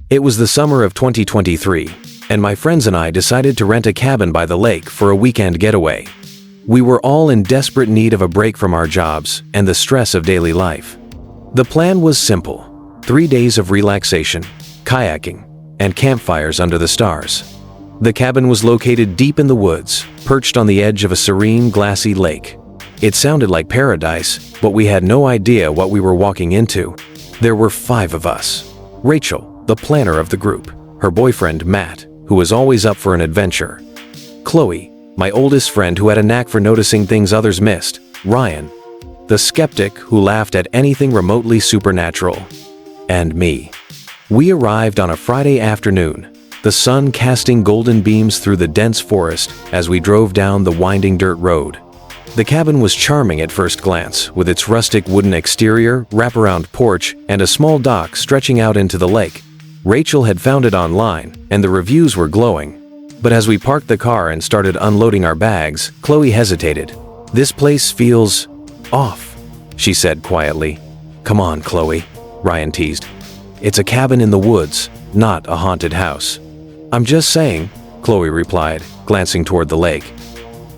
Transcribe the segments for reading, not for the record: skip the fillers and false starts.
It was the summer of 2023, and my friends and I decided to rent a cabin by the lake for a weekend getaway. We were all in desperate need of a break from our jobs and the stress of daily life. The plan was simple: 3 days of relaxation, kayaking, and campfires under the stars. The cabin was located deep in the woods, perched on the edge of a serene, glassy lake. It sounded like paradise, but we had no idea what we were walking into. There were 5 of us. Rachel, the planner of the group, her boyfriend Matt, who was always up for an adventure, Chloe, my oldest friend who had a knack for noticing things others missed, Ryan, the skeptic who laughed at anything remotely supernatural, and me. We arrived on a Friday afternoon, the sun casting golden beams through the dense forest as we drove down the winding dirt road. The cabin was charming at first glance, with its rustic wooden exterior, wraparound porch, and a small dock stretching out into the lake. Rachel had found it online, and the reviews were glowing. But as we parked the car and started unloading our bags, Chloe hesitated. "This place feels off," she said quietly. "Come on, Chloe," Ryan teased. "It's a cabin in the woods, not a haunted house." "I'm just saying," Chloe replied, glancing toward the lake.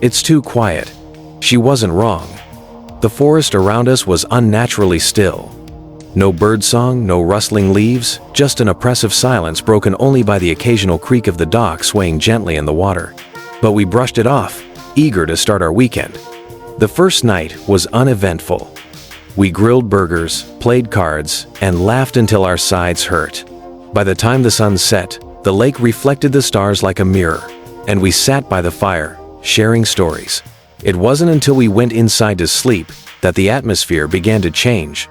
"It's too quiet." She wasn't wrong. The forest around us was unnaturally still. No birdsong, no rustling leaves, just an oppressive silence broken only by the occasional creak of the dock swaying gently in the water. But we brushed it off, eager to start our weekend. The first night was uneventful. We grilled burgers, played cards, and laughed until our sides hurt. By the time the sun set, the lake reflected the stars like a mirror, and we sat by the fire, sharing stories. It wasn't until we went inside to sleep that the atmosphere began to change.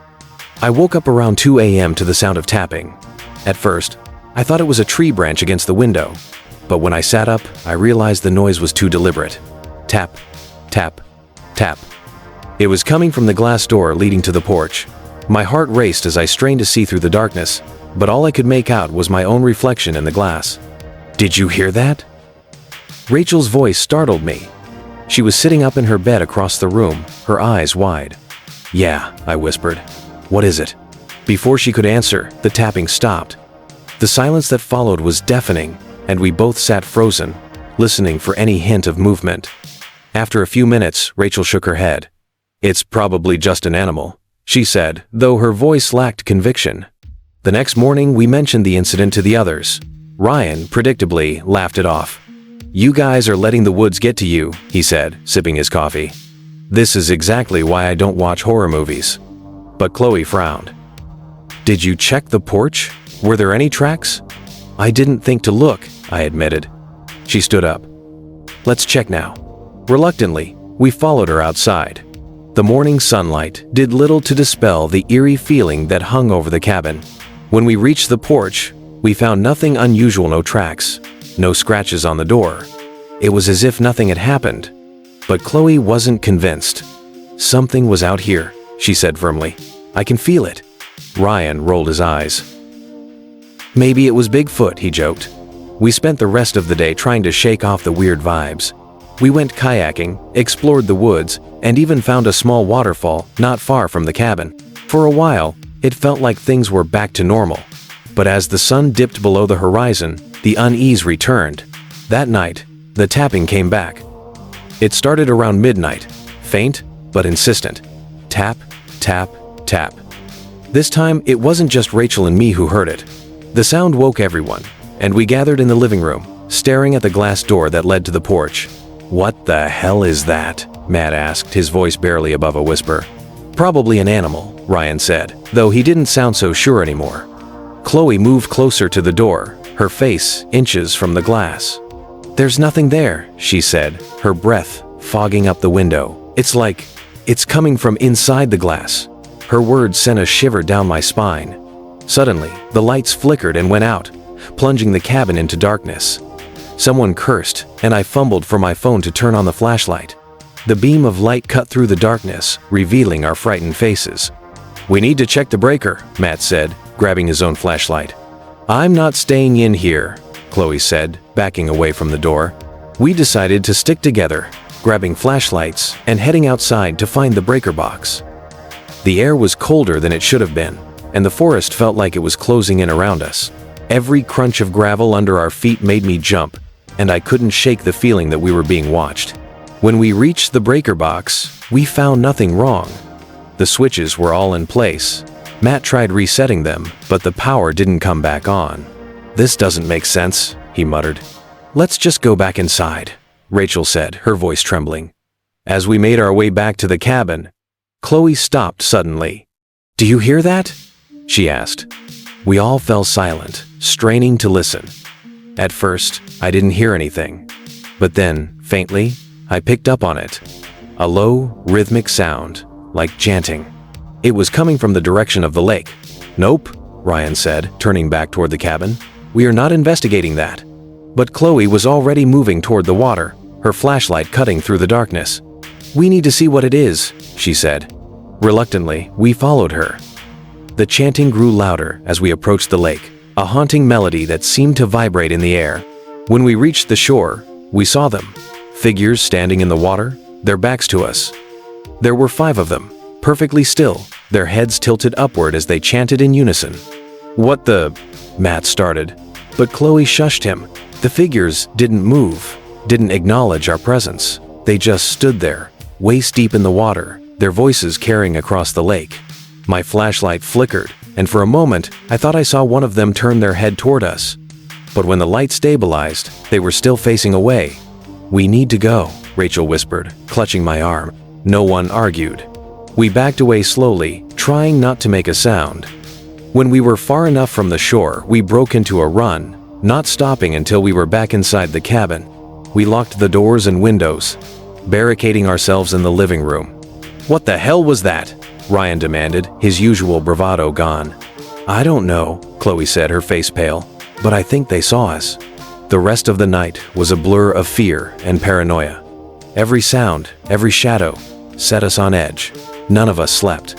I woke up around 2 a.m. to the sound of tapping. At first, I thought it was a tree branch against the window, but when I sat up, I realized the noise was too deliberate. Tap, tap, tap. It was coming from the glass door leading to the porch. My heart raced as I strained to see through the darkness, but all I could make out was my own reflection in the glass. "Did you hear that?" Rachel's voice startled me. She was sitting up in her bed across the room, her eyes wide. "Yeah," I whispered. "What is it?" Before she could answer, the tapping stopped. The silence that followed was deafening, and we both sat frozen, listening for any hint of movement. After a few minutes, Rachel shook her head. "It's probably just an animal," she said, though her voice lacked conviction. The next morning, we mentioned the incident to the others. Ryan, predictably, laughed it off. "You guys are letting the woods get to you," he said, sipping his coffee. "This is exactly why I don't watch horror movies." But Chloe frowned. "Did you check the porch? Were there any tracks?" "I didn't think to look," I admitted. She stood up. "Let's check now." Reluctantly, we followed her outside. The morning sunlight did little to dispel the eerie feeling that hung over the cabin. When we reached the porch, we found nothing unusual, no tracks, no scratches on the door. It was as if nothing had happened. But Chloe wasn't convinced. "Something was out here," she said firmly. "I can feel it." Ryan rolled his eyes. "Maybe it was Bigfoot," he joked. We spent the rest of the day trying to shake off the weird vibes. We went kayaking, explored the woods, and even found a small waterfall not far from the cabin. For a while, it felt like things were back to normal. But as the sun dipped below the horizon, the unease returned. That night, the tapping came back. It started around midnight, faint but insistent. Tap, tap, tap. This time, it wasn't just Rachel and me who heard it. The sound woke everyone, and we gathered in the living room, staring at the glass door that led to the porch. "What the hell is that?" Matt asked, his voice barely above a whisper. "Probably an animal," Ryan said, though he didn't sound so sure anymore. Chloe moved closer to the door, her face inches from the glass. "There's nothing there," she said, her breath fogging up the window. It's coming from inside the glass." Her words sent a shiver down my spine. Suddenly, the lights flickered and went out, plunging the cabin into darkness. Someone cursed, and I fumbled for my phone to turn on the flashlight. The beam of light cut through the darkness, revealing our frightened faces. "We need to check the breaker," Matt said, grabbing his own flashlight. "I'm not staying in here," Chloe said, backing away from the door. We decided to stick together, grabbing flashlights and heading outside to find the breaker box. The air was colder than it should have been, and the forest felt like it was closing in around us. Every crunch of gravel under our feet made me jump, and I couldn't shake the feeling that we were being watched. When we reached the breaker box, we found nothing wrong. The switches were all in place. Matt tried resetting them, but the power didn't come back on. "This doesn't make sense," he muttered. "Let's just go back inside," Rachel said, her voice trembling. As we made our way back to the cabin, Chloe stopped suddenly. "Do you hear that?" she asked. We all fell silent, straining to listen. At first, I didn't hear anything. But then, faintly, I picked up on it. A low, rhythmic sound, like chanting. It was coming from the direction of the lake. "Nope," Ryan said, turning back toward the cabin. "We are not investigating that." But Chloe was already moving toward the water, her flashlight cutting through the darkness. "We need to see what it is," she said. Reluctantly, we followed her. The chanting grew louder as we approached the lake, a haunting melody that seemed to vibrate in the air. When we reached the shore, we saw them. Figures standing in the water, their backs to us. There were 5 of them, perfectly still, their heads tilted upward as they chanted in unison. "What the—" Matt started, but Chloe shushed him. The figures didn't move, didn't acknowledge our presence. They just stood there, waist deep in the water, their voices carrying across the lake. My flashlight flickered, and for a moment, I thought I saw one of them turn their head toward us. But when the light stabilized, they were still facing away. "We need to go," Rachel whispered, clutching my arm. No one argued. We backed away slowly, trying not to make a sound. When we were far enough from the shore, we broke into a run, not stopping until we were back inside the cabin. We locked the doors and windows, barricading ourselves in the living room. "What the hell was that?" Ryan demanded, his usual bravado gone. "I don't know," Chloe said, her face pale, "but I think they saw us." The rest of the night was a blur of fear and paranoia. Every sound, every shadow, set us on edge. None of us slept.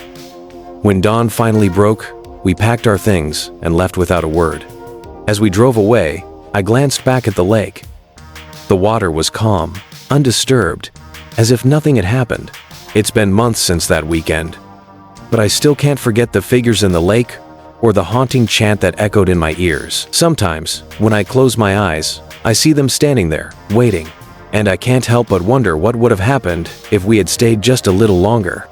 When dawn finally broke, we packed our things and left without a word. As we drove away, I glanced back at the lake. The water was calm, undisturbed, as if nothing had happened. It's been months since that weekend, but I still can't forget the figures in the lake or the haunting chant that echoed in my ears. Sometimes, when I close my eyes, I see them standing there, waiting, and I can't help but wonder what would have happened if we had stayed just a little longer.